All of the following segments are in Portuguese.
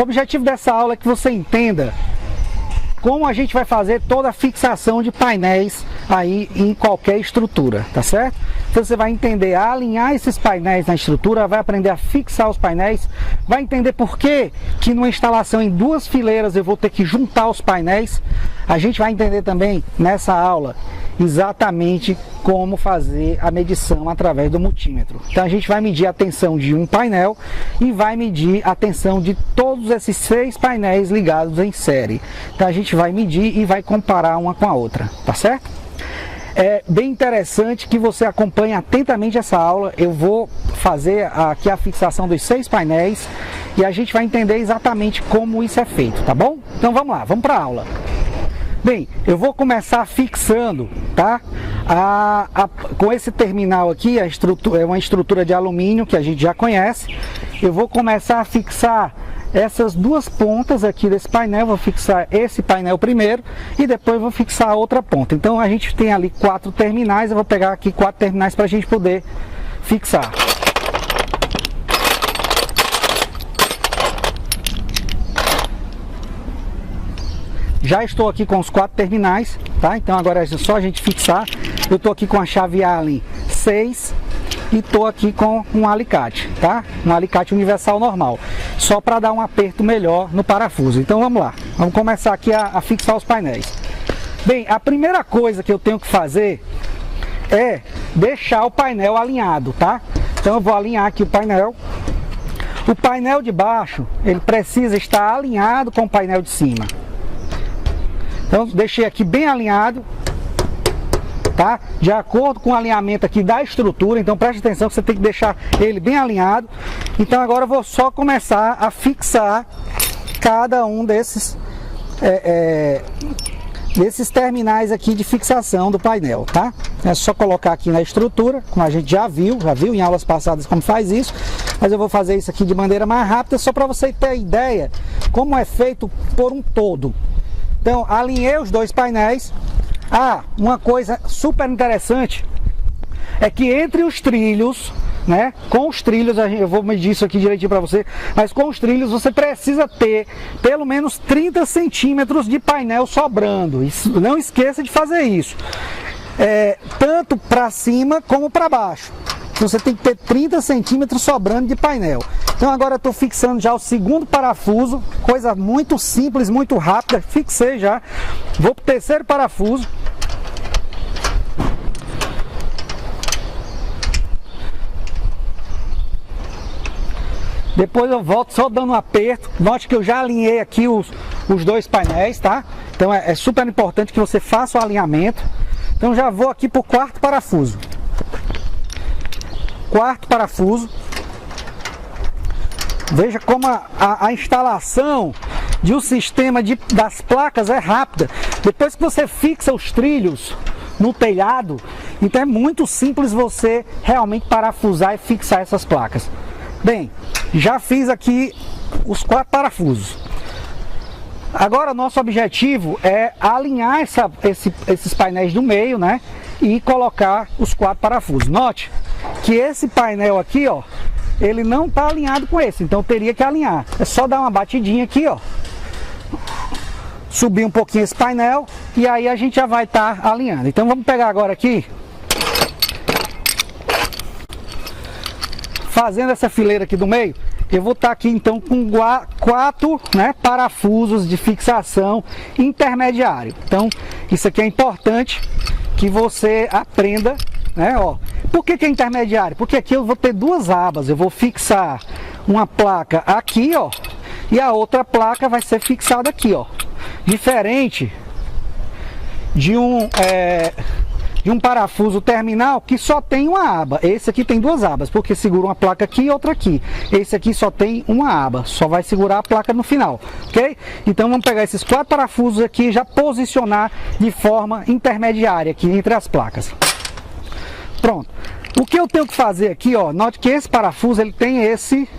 O objetivo dessa aula é que você entenda como a gente vai fazer toda a fixação de painéis aí em qualquer estrutura, tá certo? Então você vai entender a alinhar esses painéis na estrutura, vai aprender a fixar os painéis, vai entender por que numa instalação em 2 fileiras eu vou ter que juntar os painéis. A gente vai entender também nessa aula exatamente como fazer a medição através do multímetro. Então a gente vai medir a tensão de um painel e vai medir a tensão de todos esses 6 painéis ligados em série. Então a gente vai medir e vai comparar uma com a outra, tá certo? É bem interessante que você acompanhe atentamente essa aula. Eu vou fazer aqui a fixação dos 6 painéis e a gente vai entender exatamente como isso é feito, tá bom? Então vamos lá, vamos para a aula. Bem, eu vou começar fixando, tá? Com esse terminal aqui, é uma estrutura de alumínio que a gente já conhece. Eu vou começar a fixar essas 2 pontas aqui desse painel. Vou fixar esse painel primeiro e depois vou fixar a outra ponta. Então a gente tem ali 4 terminais, eu vou pegar aqui 4 terminais para a gente poder fixar. Já estou aqui com os 4 terminais, tá? Então agora é só a gente fixar. Eu estou aqui com a chave Allen 6 e estou aqui com um alicate, tá? Um alicate universal normal, só para dar um aperto melhor no parafuso. Então vamos lá, vamos começar aqui a fixar os painéis. Bem, a primeira coisa que eu tenho que fazer é deixar o painel alinhado, tá? Então eu vou alinhar aqui o painel. O painel de baixo, ele precisa estar alinhado com o painel de cima. Então deixei aqui bem alinhado, tá? De acordo com o alinhamento aqui da estrutura. Então preste atenção que você tem que deixar ele bem alinhado. Então agora eu vou só começar a fixar cada um desses terminais aqui de fixação do painel, tá? É só colocar aqui na estrutura, como a gente já viu em aulas passadas como faz isso, mas eu vou fazer isso aqui de maneira mais rápida, só para você ter ideia como é feito por um todo. Então, alinhei os 2 painéis. Uma coisa super interessante é que entre os trilhos, né, com os trilhos, eu vou medir isso aqui direitinho para você, mas com os trilhos você precisa ter pelo menos 30 centímetros de painel sobrando. Não esqueça de fazer isso, tanto para cima como para baixo. Então você tem que ter 30 centímetros sobrando de painel. Então agora eu estou fixando já o 2º parafuso, coisa muito simples, muito rápida. Fixei já, vou para o 3º parafuso. Depois eu volto só dando um aperto. Note que eu já alinhei aqui os 2 painéis, tá? Então é super importante que você faça o alinhamento. Então já vou aqui para o 4º parafuso. 4º parafuso. Veja como a instalação de um sistema das placas é rápida. Depois que você fixa os trilhos no telhado, então é muito simples você realmente parafusar e fixar essas placas. Bem, já fiz aqui os 4 parafusos. Agora nosso objetivo é alinhar esses painéis do meio, né? E colocar os 4 parafusos. Note que esse painel aqui, ó, ele não está alinhado com esse, então eu teria que alinhar. É só dar uma batidinha aqui, ó, subir um pouquinho esse painel e aí a gente já vai estar alinhando. Então vamos pegar agora aqui, fazendo essa fileira aqui do meio. Eu vou estar aqui então com 4, né, parafusos de fixação intermediário. Então isso aqui é importante que você aprenda, né, ó. Por que é intermediário? Porque aqui eu vou ter 2 abas. Eu vou fixar uma placa aqui, ó, e a outra placa vai ser fixada aqui, ó. Diferente de um parafuso terminal que só tem uma aba. Esse aqui tem 2 abas, porque segura uma placa aqui e outra aqui. Esse aqui só tem uma aba, só vai segurar a placa no final, ok? Então vamos pegar esses 4 parafusos aqui e já posicionar de forma intermediária aqui entre as placas. Pronto. O que eu tenho que fazer aqui, ó, note que esse parafuso ele tem esse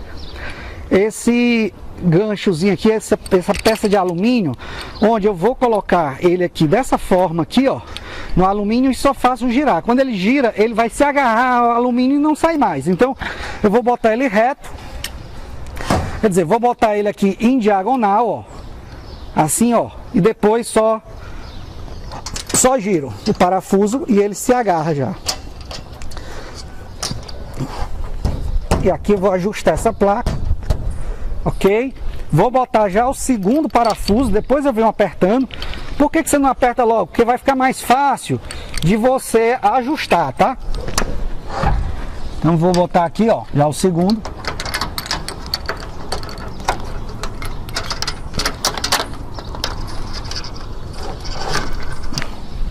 ganchozinho aqui, essa peça de alumínio, onde eu vou colocar ele aqui dessa forma aqui, ó, no alumínio e só faço girar. Quando ele gira, ele vai se agarrar ao alumínio e não sai mais. Então eu vou botar ele reto, Quer dizer, vou botar ele aqui em diagonal, ó, assim, ó, e depois só giro o parafuso e ele se agarra já. E aqui eu vou ajustar essa placa, ok? Vou botar já o segundo parafuso, depois eu venho apertando. Por que você não aperta logo? Porque vai ficar mais fácil de você ajustar, tá? Então vou botar aqui, ó, já o segundo.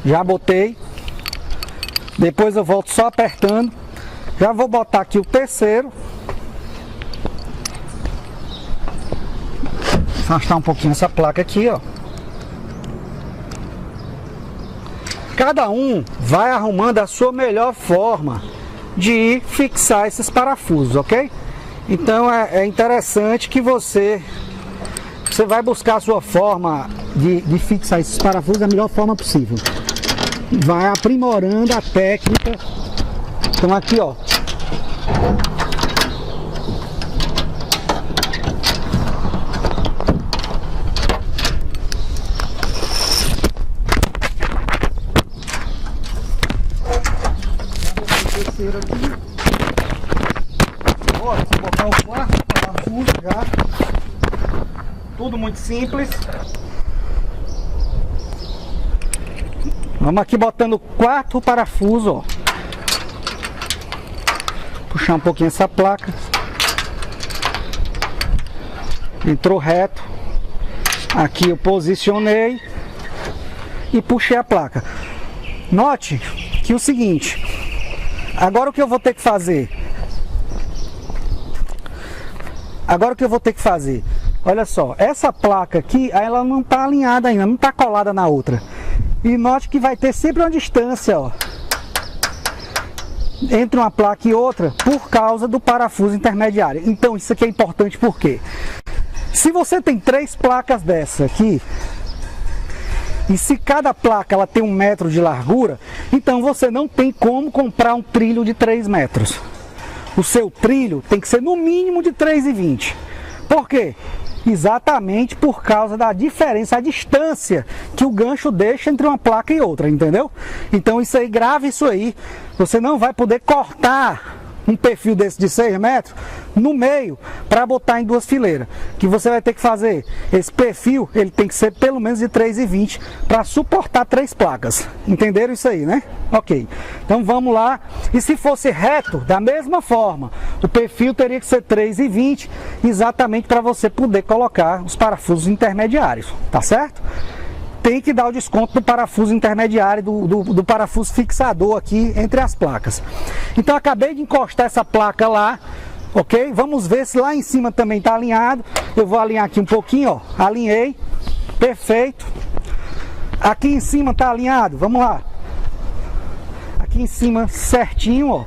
Já botei. Depois eu volto só apertando. Já vou botar aqui o terceiro. Afastar um pouquinho essa placa aqui, ó. Cada um vai arrumando a sua melhor forma de fixar esses parafusos, ok? Então é interessante que você vai buscar a sua forma de fixar esses parafusos da melhor forma possível. Vai aprimorando a técnica. Então aqui, ó. Aqui. Vou botar o quarto parafuso já. Tudo muito simples. Vamos aqui botando o quarto parafuso, ó. Puxar um pouquinho essa placa. Entrou reto. Aqui eu posicionei e puxei a placa. Note que o seguinte. Agora o que eu vou ter que fazer? Olha só, essa placa aqui, ela não está alinhada ainda, não está colada na outra. E note que vai ter sempre uma distância, ó, entre uma placa e outra, por causa do parafuso intermediário. Então isso aqui é importante porque se você tem 3 placas dessa aqui, e se cada placa ela tem 1 metro de largura, então você não tem como comprar um trilho de 3 metros. O seu trilho tem que ser no mínimo de 3,20. Por quê? Exatamente por causa da diferença, a distância que o gancho deixa entre uma placa e outra, entendeu? Então isso aí, grave isso aí. Você não vai poder cortar um perfil desse de 6 metros no meio para botar em 2 fileiras. O que você vai ter que fazer? Esse perfil ele tem que ser pelo menos de 3,20 para suportar 3 placas. Entenderam isso aí, né? Ok. Então vamos lá. E se fosse reto, da mesma forma, o perfil teria que ser 3,20 exatamente para você poder colocar os parafusos intermediários, tá certo? Tem que dar o desconto do parafuso intermediário, do parafuso fixador aqui entre as placas. Então acabei de encostar essa placa lá, ok? Vamos ver se lá em cima também está alinhado. Eu vou alinhar aqui um pouquinho, ó. Alinhei, perfeito. Aqui em cima está alinhado, vamos lá. Aqui em cima certinho, ó.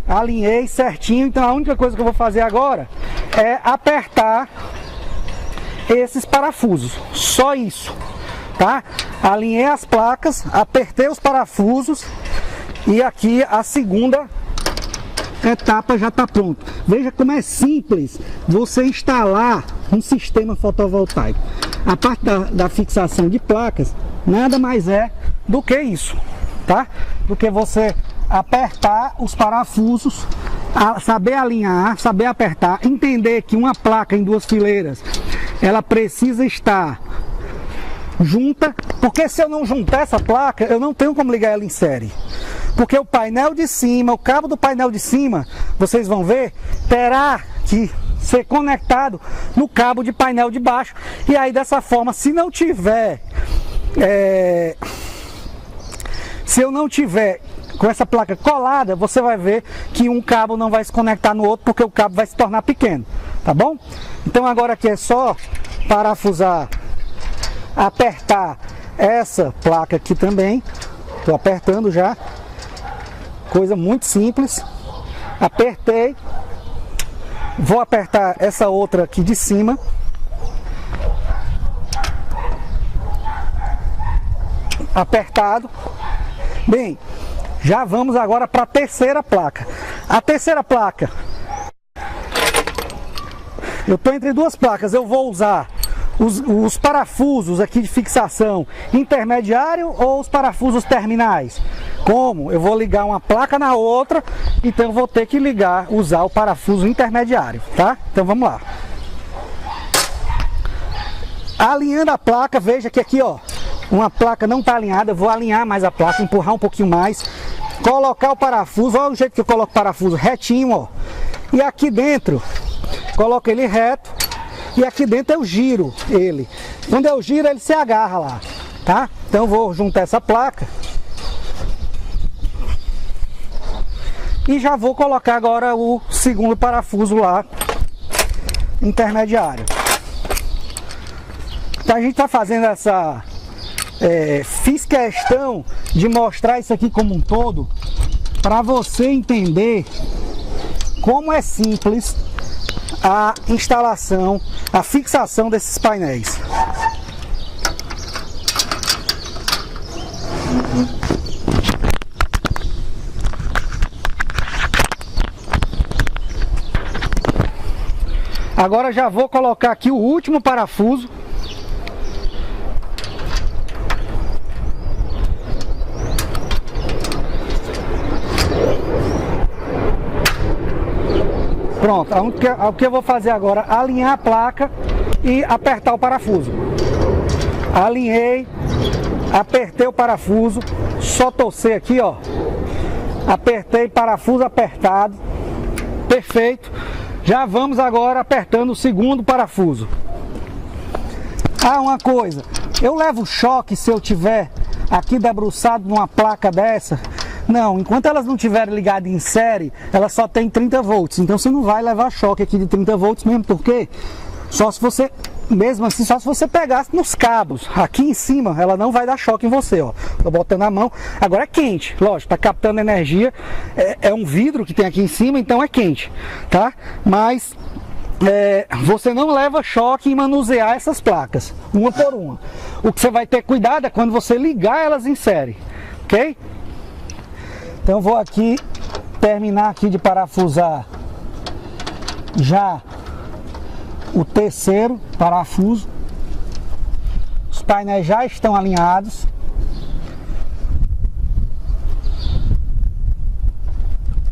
Alinhei certinho, então a única coisa que eu vou fazer agora é apertar esses parafusos, só isso. Tá? Alinhei as placas, apertei os parafusos e aqui a segunda etapa já está pronta. Veja como é simples você instalar um sistema fotovoltaico. A parte da fixação de placas nada mais é do que isso, tá? Do que você apertar os parafusos, saber alinhar, saber apertar, entender que uma placa em 2 fileiras ela precisa estar junta, porque se eu não juntar essa placa, eu não tenho como ligar ela em série. Porque o painel de cima, o cabo do painel de cima, vocês vão ver, terá que ser conectado no cabo de painel de baixo. E aí dessa forma, se não tiver, se eu não tiver com essa placa colada, você vai ver que um cabo não vai se conectar no outro, porque o cabo vai se tornar pequeno, tá bom? Então agora aqui é só parafusar, apertar essa placa aqui também. Estou apertando já, coisa muito simples. Apertei, vou apertar essa outra aqui de cima. Apertado. Bem, já vamos agora para a terceira placa. A terceira placa eu estou entre duas placas, eu vou usar os parafusos aqui de fixação intermediário ou os parafusos terminais? Como? Eu vou ligar uma placa na outra, então eu vou ter que usar o parafuso intermediário, tá? Então vamos lá. Alinhando a placa, veja que aqui, ó, uma placa não está alinhada, eu vou alinhar mais a placa, empurrar um pouquinho mais, colocar o parafuso, olha o jeito que eu coloco o parafuso, retinho, ó. E aqui dentro, coloco ele reto, e aqui dentro eu giro ele. Quando eu giro, ele se agarra lá, tá? Então eu vou juntar essa placa. E já vou colocar agora o segundo parafuso lá, intermediário. Então a gente está fazendo essa... fiz questão de mostrar isso aqui como um todo, para você entender como é simples a instalação, a fixação desses painéis. Agora já vou colocar aqui o último parafuso. Pronto, o que eu vou fazer agora? Alinhar a placa e apertar o parafuso. Alinhei, apertei o parafuso, só torcer aqui, ó. Apertei, parafuso apertado, perfeito. Já vamos agora apertando o segundo parafuso. Ah, uma coisa, eu levo choque se eu tiver aqui debruçado numa placa dessa? Não, enquanto elas não estiverem ligadas em série, elas só tem 30 volts. Então você não vai levar choque aqui de 30 volts mesmo, porque só se você, mesmo assim, só se você pegasse nos cabos. Aqui em cima, ela não vai dar choque em você, ó. Tô botando a mão. Agora é quente, lógico, tá captando energia. É um vidro que tem aqui em cima, então é quente, tá? Mas você não leva choque em manusear essas placas, uma por uma. O que você vai ter cuidado é quando você ligar elas em série, ok? Então vou aqui terminar aqui de parafusar já o terceiro parafuso. Os painéis já estão alinhados.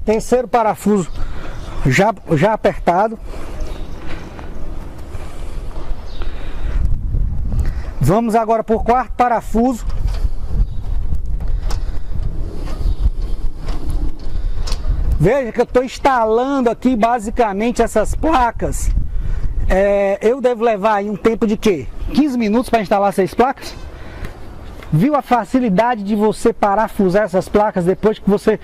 Terceiro parafuso já apertado. Vamos agora por quarto parafuso. Veja que eu estou instalando aqui basicamente essas placas. Eu devo levar aí um tempo de quê? 15 minutos para instalar 6 placas? Viu a facilidade de você parafusar essas placas depois que você...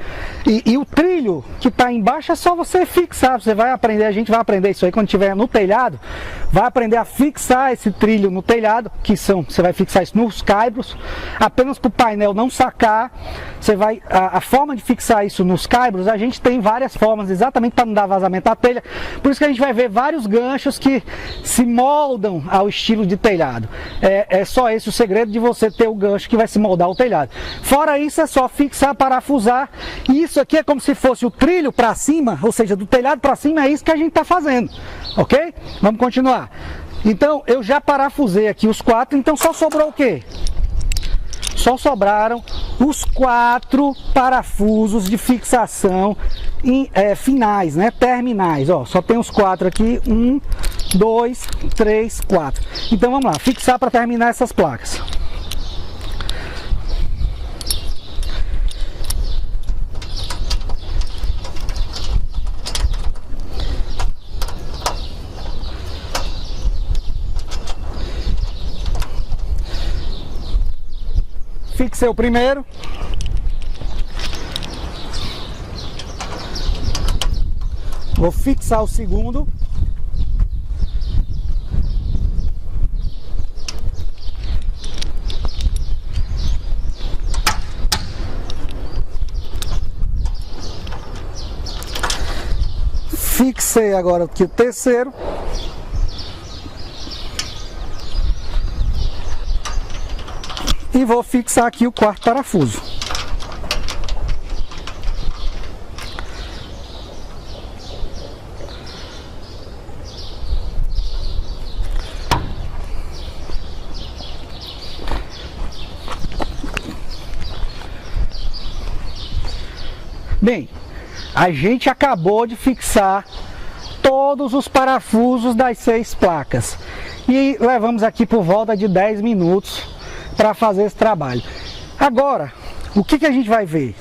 E o trilho que está embaixo é só você fixar. Você vai aprender, a gente vai aprender isso aí quando estiver no telhado. Vai aprender a fixar esse trilho no telhado, você vai fixar isso nos caibros, apenas para o painel não sacar. Você vai, a forma de fixar isso nos caibros, a gente tem várias formas, exatamente para não dar vazamento à telha. Por isso que a gente vai ver vários ganchos que se moldam ao estilo de telhado. É só esse o segredo de você ter o gancho que vai se moldar ao telhado. Fora isso, é só fixar, parafusar. E isso aqui é como se fosse o trilho para cima, ou seja, do telhado para cima, é isso que a gente está fazendo, ok? Vamos continuar. Então, eu já parafusei aqui os 4, então só sobrou o quê? Só sobraram os 4 parafusos de fixação finais, né? Terminais, ó, só tem os 4 aqui, 1, 2, 3, 4. Então vamos lá, fixar para terminar essas placas. Fixei o primeiro. Vou fixar o segundo. Fixei agora aqui o terceiro. E vou fixar aqui o quarto parafuso. Bem, a gente acabou de fixar todos os parafusos das 6 placas e levamos aqui por volta de 10 minutos para fazer esse trabalho. Agora, o que a gente vai ver?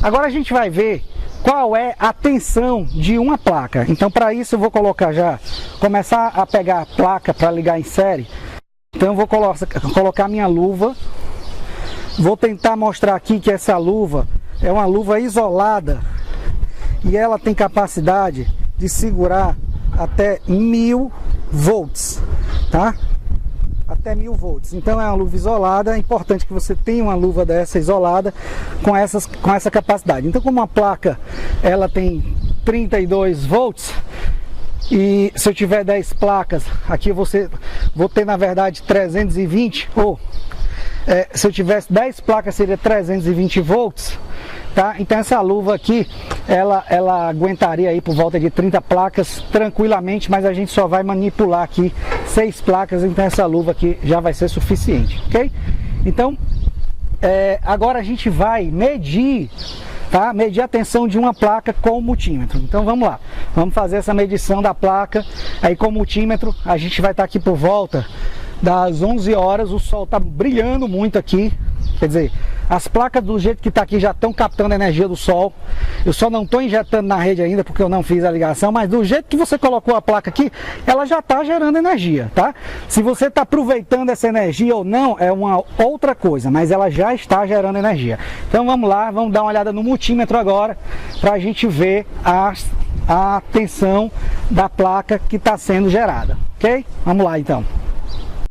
Agora a gente vai ver qual é a tensão de uma placa. Então, para isso eu vou começar a pegar a placa para ligar em série. Então eu vou colocar minha luva. Vou tentar mostrar aqui que essa luva é uma luva isolada e ela tem capacidade de segurar até 1000 volts, tá? Até 1000 volts. Então é uma luva isolada. É importante que você tenha uma luva dessa isolada com essa capacidade. Então, como a placa ela tem 32 volts e se eu tiver 10 placas aqui eu vou ter na verdade 320 ou se eu tivesse 10 placas seria 320 volts, tá? Então essa luva aqui ela aguentaria aí por volta de 30 placas tranquilamente, mas a gente só vai manipular aqui 6 placas, então essa luva aqui já vai ser suficiente, ok? Então agora a gente vai medir, tá? Medir a tensão de uma placa com o multímetro. Então vamos lá, vamos fazer essa medição da placa aí com o multímetro. A gente vai estar aqui por volta das 11 horas, o sol está brilhando muito aqui, quer dizer, as placas do jeito que está aqui já estão captando a energia do sol. Eu só não estou injetando na rede ainda porque eu não fiz a ligação, mas do jeito que você colocou a placa aqui, ela já está gerando energia, tá? Se você está aproveitando essa energia ou não, é uma outra coisa, mas ela já está gerando energia. Então vamos lá, vamos dar uma olhada no multímetro agora, para a gente ver a tensão da placa que está sendo gerada, ok? Vamos lá então.